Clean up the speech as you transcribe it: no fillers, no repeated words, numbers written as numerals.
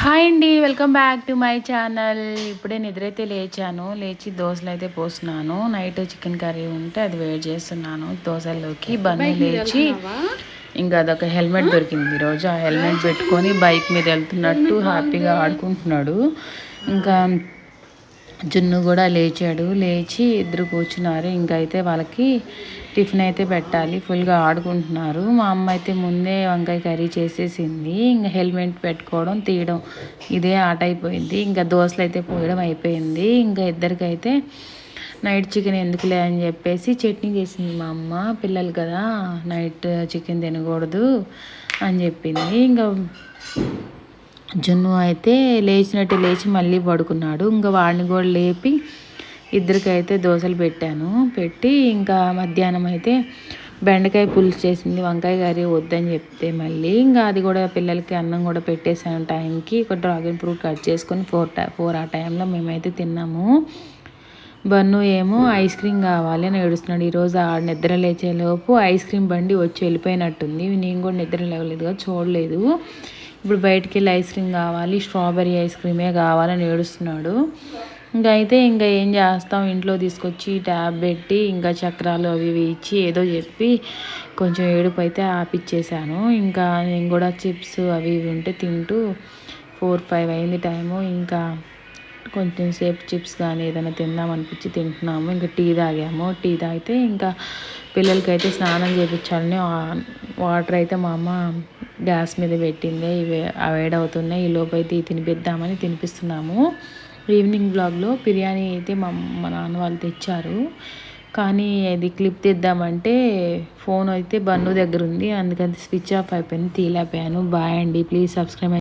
Hi అండి, welcome back to my channel. ఇప్పుడే నిద్రైతే లేచాను. లేచి దోశలు అయితే పోస్తున్నాను. నైట్ చికెన్ కర్రీ ఉంటే అది వేడి చేస్తున్నాను దోశల్లోకి. బన్ను లేచి ఇంకా అదొక హెల్మెట్ దొరికింది ఈరోజు. ఆ హెల్మెట్ పెట్టుకొని బైక్ మీద వెళ్తున్నట్టు హ్యాపీగా ఆడుకుంటున్నాడు. ఇంకా జున్ను కూడా లేచాడు. లేచి ఇద్దరు కూర్చున్నారు. ఇంకైతే వాళ్ళకి టిఫిన్ అయితే పెట్టాలి. ఫుల్గా ఆడుకుంటున్నారు. మా అమ్మ అయితే ముందే వంకాయ కర్రీ చేసేసింది. ఇంకా హెల్మెట్ పెట్టుకోవడం తీయడం ఇదే ఆట అయిపోయింది. ఇంకా దోశలు అయితే పోయడం అయిపోయింది. ఇంకా ఇద్దరికైతే నైట్ చికెన్ ఎందుకులే అని చెప్పేసి చట్నీ చేసింది మా అమ్మ. పిల్లలు కదా నైట్ చికెన్ తినకూడదు అని చెప్పింది. ఇంకా జున్ను అయితే లేచి మళ్ళీ పడుకున్నాడు. ఇంకా వాడిని కూడా లేపి ఇద్దరికైతే దోశలు పెట్టి ఇంకా మధ్యాహ్నం అయితే బెండకాయ పులుసు చేసింది. వంకాయ కర్రీ వద్దని చెప్తే మళ్ళీ ఇంకా అది కూడా పిల్లలకి అన్నం కూడా పెట్టేసాను టైంకి. ఒక డ్రాగన్ ఫ్రూట్ కట్ చేసుకొని 4 ఆ టైంలో మేమైతే తిన్నాము. బన్ను ఏమో ఐస్ క్రీమ్ కావాలి అని ఏడుస్తున్నాడు. ఈరోజు ఆడ నిద్ర లేచేలోపు ఐస్ క్రీమ్ బండి వచ్చి వెళ్ళిపోయినట్టుంది. నేను కూడా నిద్ర లేవలేదుగా చూడలేదు. ఇప్పుడు బయటికి వెళ్ళి ఐస్ క్రీమ్ కావాలి, స్ట్రాబెర్రీ ఐస్ క్రీమే కావాలని ఏడుస్తున్నాడు. ఇంకా ఏం చేస్తాం, ఇంట్లో తీసుకొచ్చి ట్యాబ్ పెట్టి ఇంకా చక్రాలు అవి ఇవి ఇచ్చి ఏదో చెప్పి కొంచెం ఏడుపు అయితే ఆపిచ్చేసాను. ఇంకా నేను కూడా చిప్స్ అవి ఇవి ఉంటే తింటూ 4-5 అయింది టైము. ఇంకా కొంచెం సేపు చిప్స్ కానీ ఏదైనా తిందామనిపించి తింటున్నాము. ఇంకా టీ తాగాము. టీ తాగితే ఇంకా పిల్లలకైతే స్నానం చేయించాలని వాటర్ అయితే మా అమ్మ గ్యాస్ మీద పెట్టింది. ఇవి వేడవుతున్నాయి. ఈ లోపు అయితే తినిపిద్దామని తినిపిస్తున్నాము. ఈవినింగ్ బ్లాగ్లో బిర్యానీ అయితే మా నాన్న వాళ్ళు తెచ్చారు. కానీ అది క్లిప్ తెద్దామంటే ఫోన్ అయితే బన్ను దగ్గర ఉంది. అందుకని స్విచ్ ఆఫ్ అయిపోయింది, తీలేకపోయాను. బాయ్ అండి, ప్లీజ్ సబ్స్క్రైబ్.